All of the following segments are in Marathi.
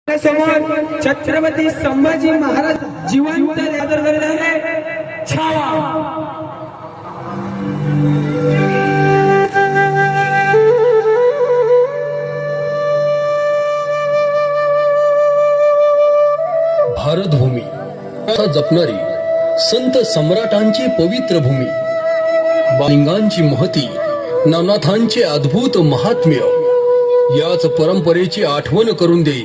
समोर छत्रपती संभाजी महाराज जिवंत सादर करत आहे छावा। भारतभूमी जपणारी संत सम्राटांची पवित्र भूमी, बालिंगांची महती, नवनाथांचे अद्भुत महात्म्य याच परंपरेची आठवण करून दे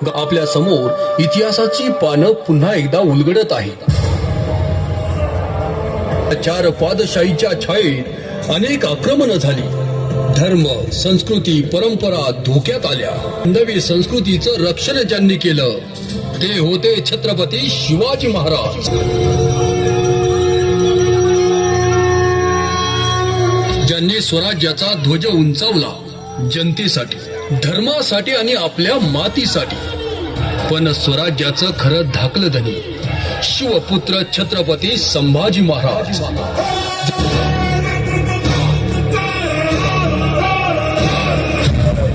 आपल्या समोर इतिहासाची पानं पुन्हा एकदा उलगडत आहे। चार पादशाहीच्या छायेत अनेक आक्रमण झाली, धर्म संस्कृती परंपरा धोक्यात आल्या। हिंदवी संस्कृतीचं रक्षण ज्यांनी केलं ते होते छत्रपती शिवाजी महाराज। ज्यांनी स्वराज्याचा ध्वज उंचावला जनतेसाठी, धर्मासाठी आणि आपल्या मातीसाठी। पण स्वराज्याचं खरं धाकलं धनी शिवपुत्र छत्रपती संभाजी महाराज।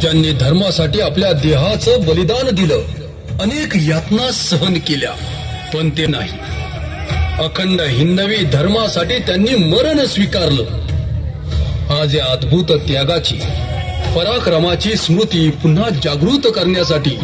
ज्यांनी धर्मासाठी आपल्या देहाचं बलिदान दिलं, अनेक यातना सहन केल्या, पण ते नाही, अखंड हिंदवी धर्मासाठी त्यांनी मरण स्वीकारलं। आज या अद्भुत त्यागाची, पराक्रमाची स्मृती पुन्हा जागृत करण्यासाठी